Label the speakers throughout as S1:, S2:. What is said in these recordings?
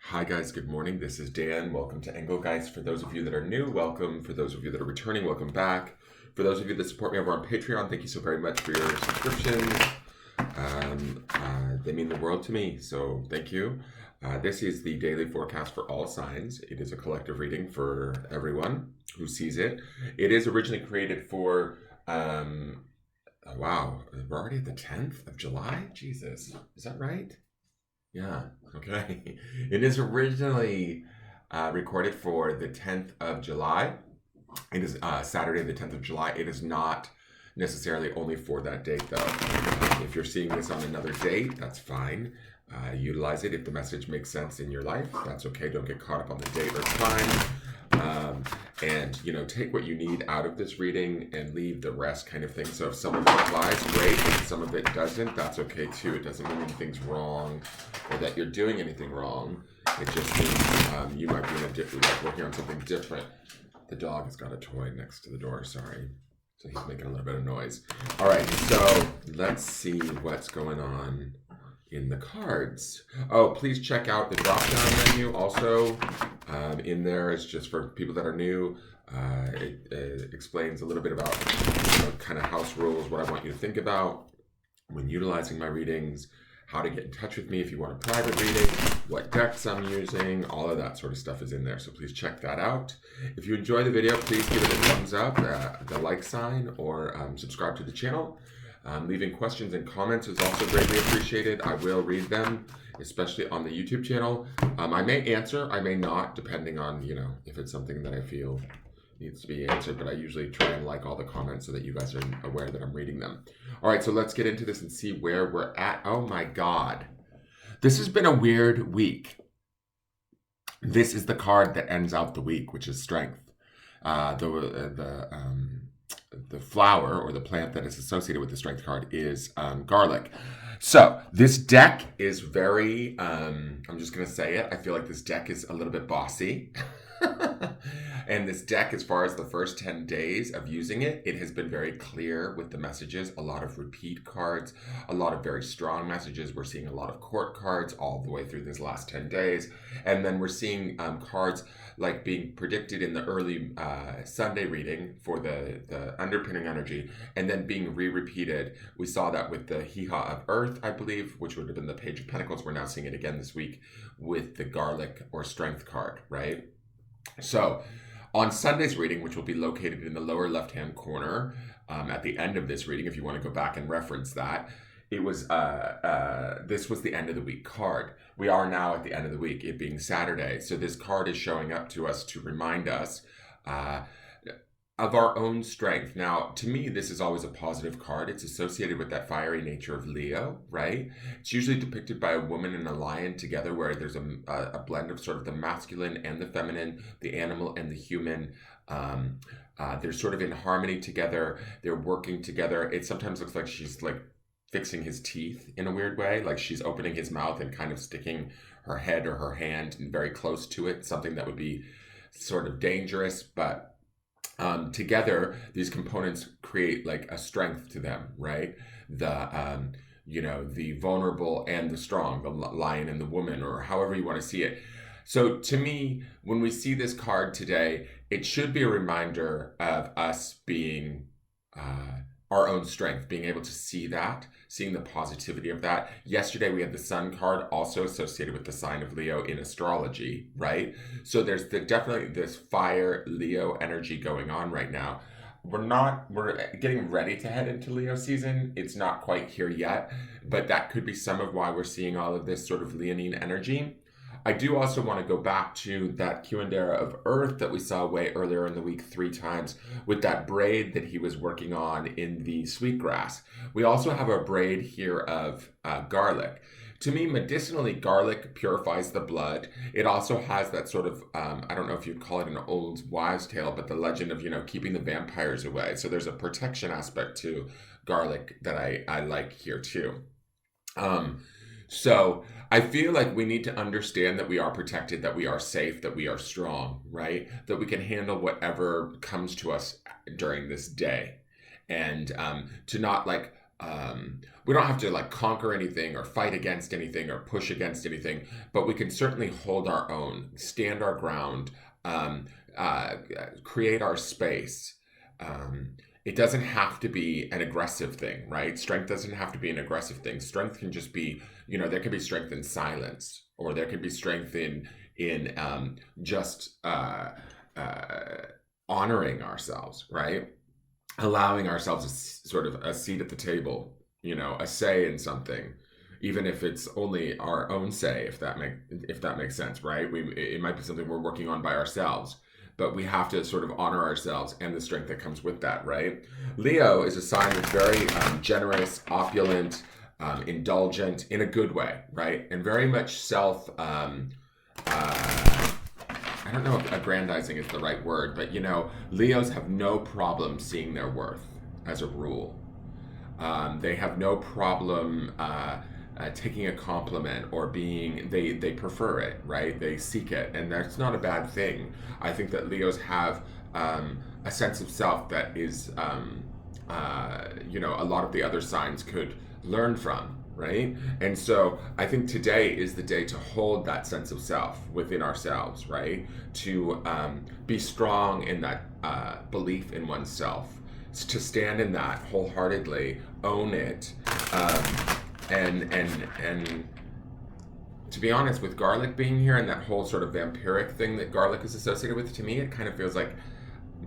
S1: Hi guys, good morning. This is Dan. Welcome to Engelgeist. For those of you that are new, welcome. For those of you that are returning, welcome back. For those of you that support me over on Patreon, thank you so very much for your subscriptions. They mean the world to me, so thank you. This is the daily forecast for all signs. It is a collective reading for everyone who sees it. It is originally created for, wow, we're already at the 10th of July? Jesus, is that right? Yeah, okay. It is originally recorded for the 10th of July. It is Saturday, the 10th of July. It is not necessarily only for that date, though. If you're seeing this on another date, that's fine. Utilize it if the message makes sense in your life. That's okay. Don't get caught up on the date or time. And, take what you need out of this reading and leave the rest kind of thing. So if some of it applies, great. If some of it doesn't, that's okay too. It doesn't mean anything's wrong or that you're doing anything wrong. It just means you might be working on something different. The dog has got a toy next to the door, sorry. So he's making a little bit of noise. All right, so let's see what's going on in the cards. Oh, please check out the drop-down menu also. In there, it's just for people that are new. It explains a little bit about kind of house rules, what I want you to think about when utilizing my readings, how to get in touch with me if you want a private reading, what decks I'm using, all of that sort of stuff is in there. So please check that out. If you enjoy the video, please give it a thumbs up, the like sign, or subscribe to the channel. Leaving questions and comments is also greatly appreciated. I will read them, especially on the YouTube channel. I may answer, I may not, depending on, if it's something that I feel needs to be answered, but I usually try and like all the comments so that you guys are aware that I'm reading them. All right, so let's get into this and see where we're at. Oh my God. This has been a weird week. This is the card that ends out the week, which is Strength. The flower or the plant that is associated with the Strength card is garlic. So this deck is very, I'm just going to say it. I feel like this deck is a little bit bossy. And this deck, as far as the first 10 days of using it, it has been very clear with the messages, a lot of repeat cards, a lot of very strong messages. We're seeing a lot of court cards all the way through this last 10 days. And then we're seeing cards like being predicted in the early Sunday reading for the underpinning energy and then being re-repeated. We saw that with the Hee-Haw of Earth, I believe, which would have been the Page of Pentacles. We're now seeing it again this week with the Garlic or Strength card, right? So on Sunday's reading, which will be located in the lower left-hand corner at the end of this reading, if you want to go back and reference that, it was this was the end of the week card. We are now at the end of the week, it being Saturday. So this card is showing up to us to remind us of our own strength. Now, to me, this is always a positive card. It's associated with that fiery nature of Leo, right? It's usually depicted by a woman and a lion together, where there's a blend of sort of the masculine and the feminine, the animal and the human. They're sort of in harmony together. They're working together. It sometimes looks like she's like fixing his teeth in a weird way, like she's opening his mouth and kind of sticking her head or her hand very close to it, something that would be sort of dangerous, but together, these components create like a strength to them, right? The vulnerable and the strong, the lion and the woman, or however you want to see it. So to me, when we see this card today, it should be a reminder of us being our own strength, being able to see that, seeing the positivity of that. Yesterday, we had the Sun card also associated with the sign of Leo in astrology, right? So there's definitely this fire Leo energy going on right now. We're getting ready to head into Leo season. It's not quite here yet, but that could be some of why we're seeing all of this sort of Leonine energy. I do also want to go back to that Q&A of Earth that we saw way earlier in the week 3 times with that braid that he was working on in the sweetgrass. We also have a braid here of garlic. To me, medicinally, garlic purifies the blood. It also has that sort of, I don't know if you'd call it an old wives' tale, but the legend of, keeping the vampires away. So there's a protection aspect to garlic that I like here too. So I feel like we need to understand that we are protected, that we are safe, that we are strong, right? That we can handle whatever comes to us during this day. And to not like we don't have to like conquer anything or fight against anything or push against anything, but we can certainly hold our own, stand our ground, um, create our space. It doesn't have to be an aggressive thing, right? Strength doesn't have to be an aggressive thing. Strength can just be, there can be strength in silence, or there can be strength in just honoring ourselves, right? Allowing ourselves sort of a seat at the table, a say in something, even if it's only our own say, if that makes sense, right? It might be something we're working on by ourselves, but we have to sort of honor ourselves and the strength that comes with that, right? Leo is a sign that's very generous, opulent, indulgent in a good way, right? And very much I don't know if aggrandizing is the right word, but Leos have no problem seeing their worth as a rule. They have no problem taking a compliment or they prefer it, right? They seek it, and that's not a bad thing. I think that Leos have a sense of self that is, a lot of the other signs could learn from, right? And so I think today is the day to hold that sense of self within ourselves, right? To be strong in that belief in oneself, to stand in that wholeheartedly, own it, and to be honest, with garlic being here and that whole sort of vampiric thing that garlic is associated with, to me it kind of feels like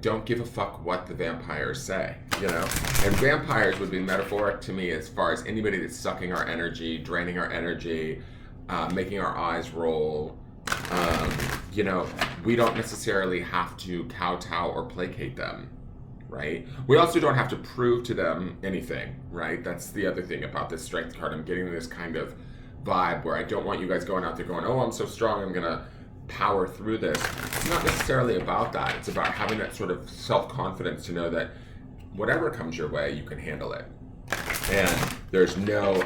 S1: don't give a fuck what the vampires say, And vampires would be metaphoric to me as far as anybody that's sucking our energy, draining our energy, making our eyes roll. We don't necessarily have to kowtow or placate them, right? We also don't have to prove to them anything, right? That's the other thing about this strength card. I'm getting this kind of vibe where I don't want you guys going out there going, oh, I'm so strong, I'm gonna power through this. It's not necessarily about that. It's about having that sort of self-confidence to know that whatever comes your way, you can handle it. And there's no,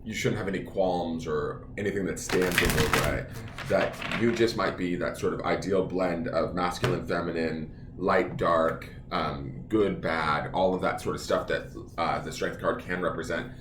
S1: you shouldn't have any qualms or anything that stands in your way. That you just might be that sort of ideal blend of masculine, feminine, light, dark, good, bad, all of that sort of stuff that the strength card can represent.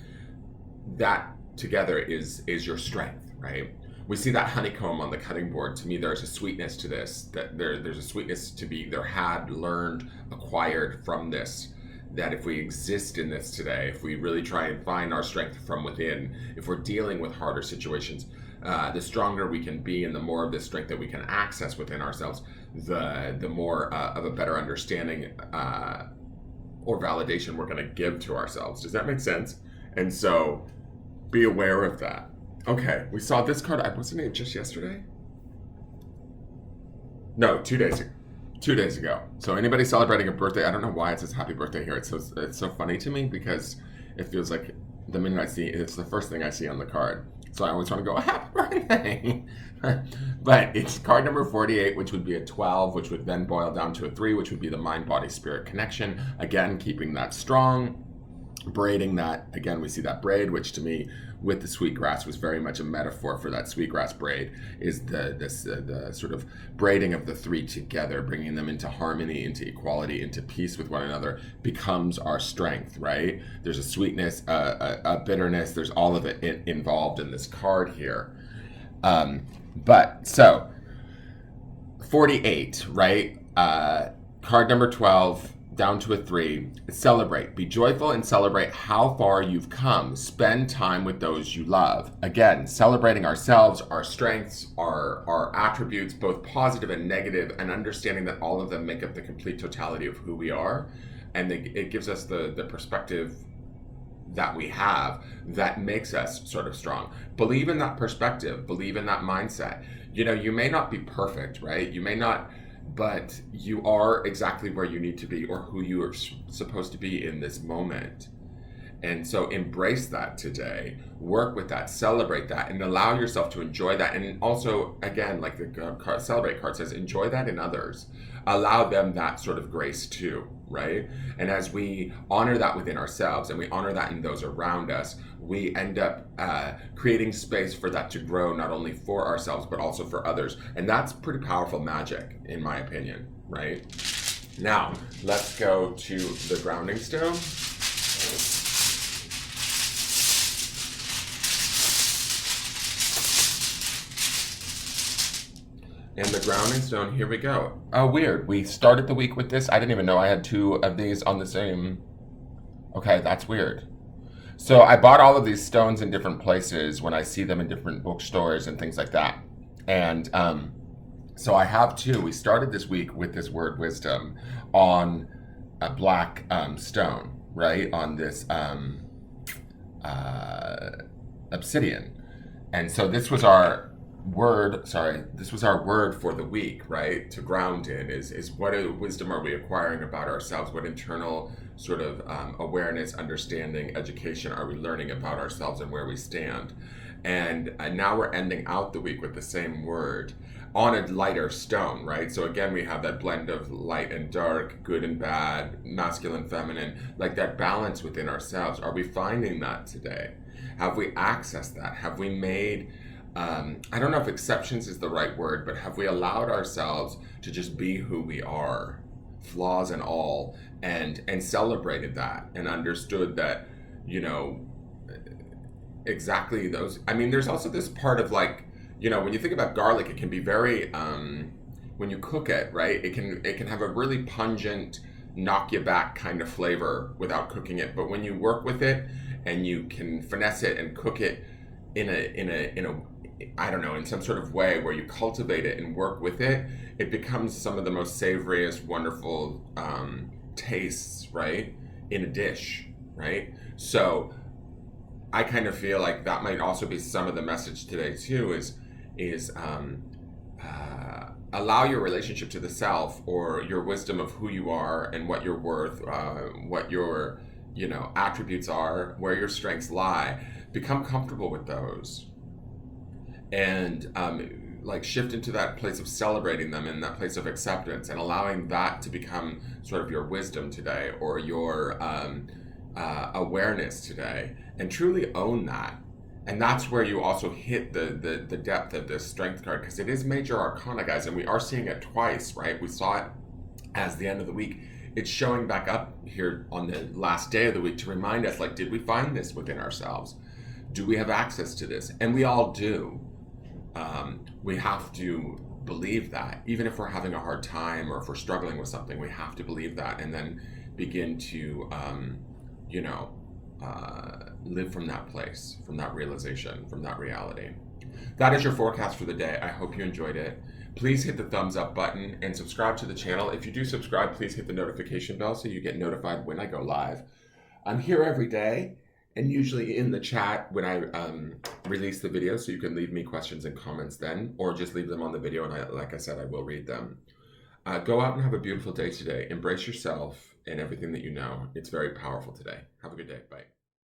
S1: That together is your strength, right? We see that honeycomb on the cutting board. To me, there's a sweetness to this, that there's a sweetness to be there, had, learned, acquired from this, that if we exist in this today, if we really try and find our strength from within, if we're dealing with harder situations, the stronger we can be and the more of this strength that we can access within ourselves, the more of a better understanding or validation we're going to give to ourselves. Does that make sense? And so be aware of that. Okay, we saw this card. Wasn't it just yesterday? No, 2 days ago. 2 days ago. So anybody celebrating a birthday, I don't know why it says happy birthday here. It's so funny to me because it feels like the minute I see it, it's the first thing I see on the card. So I always want to go, happy birthday. But it's card number 48, which would be a 12, which would then boil down to a 3, which would be the mind-body-spirit connection. Again, keeping that strong, braiding that. Again, we see that braid, which to me, with the sweetgrass, was very much a metaphor for that sweetgrass braid, is the sort of braiding of the three together, bringing them into harmony, into equality, into peace with one another, becomes our strength, right? There's a sweetness, a bitterness, there's all of it involved in this card here. But so 48, right? Card number 12, down to a 3. Celebrate. Be joyful and celebrate how far you've come. Spend time with those you love. Again, celebrating ourselves, our strengths, our attributes, both positive and negative, and understanding that all of them make up the complete totality of who we are. And it gives us the perspective that we have that makes us sort of strong. Believe in that perspective. Believe in that mindset. You may not be perfect, right? You may not, but you are exactly where you need to be or who you are supposed to be in this moment. And so embrace that today, work with that, celebrate that, and allow yourself to enjoy that. And also, again, like the celebrate card says, enjoy that in others. Allow them that sort of grace too, right? And as we honor that within ourselves and we honor that in those around us, we end up creating space for that to grow, not only for ourselves, but also for others. And that's pretty powerful magic, in my opinion, right? Now, let's go to the grounding stone. And the grounding stone, here we go. Oh, weird. We started the week with this. I didn't even know I had 2 of these on the same. Okay, that's weird. So I bought all of these stones in different places when I see them in different bookstores and things like that. And so I have 2. We started this week with this word wisdom on a black stone, right? On this obsidian. And so this was our word for the week, right? To ground in is what wisdom are we acquiring about ourselves? What internal sort of awareness, understanding, education are we learning about ourselves and where we stand? And now we're ending out the week with the same word on a lighter stone, right? So again, we have that blend of light and dark, good and bad, masculine, feminine, like that balance within ourselves. Are we finding that today? Have we accessed that? Have we made I don't know if exceptions is the right word, but have we allowed ourselves to just be who we are, flaws and all, and celebrated that and understood that, you know, exactly those. I mean, there's also this part of like, you know, when you think about garlic, it can be very, when you cook it, right, it can have a really pungent, knock you back kind of flavor without cooking it. But when you work with it and you can finesse it and cook it in a I don't know, in some sort of way where you cultivate it and work with it, it becomes some of the most savoriest, wonderful tastes, right, in a dish, right? So I kind of feel like that might also be some of the message today too, is allow your relationship to the self, or your wisdom of who you are and what you're worth, what your, you know, attributes are, where your strengths lie. Become comfortable with those. And like shift into that place of celebrating them, and that place of acceptance, and allowing that to become sort of your wisdom today, or your awareness today, and truly own that. And that's where you also hit the depth of this strength card, because it is major arcana, guys, and we are seeing it twice, right? We saw it as the end of the week. It's showing back up here on the last day of the week to remind us, like, did we find this within ourselves? Do we have access to this? And we all do. We have to believe that, even if we're having a hard time or if we're struggling with something, we have to believe that, and then begin to, live from that place, from that realization, from that reality. That is your forecast for the day. I hope you enjoyed it. Please hit the thumbs up button and subscribe to the channel. If you do subscribe, please hit the notification bell so you get notified when I go live. I'm here every day, and usually in the chat when I release the video, so you can leave me questions and comments then, or just leave them on the video, and like I said, I will read them. Go out and have a beautiful day today. Embrace yourself and everything that you know. It's very powerful today. Have a good day. Bye.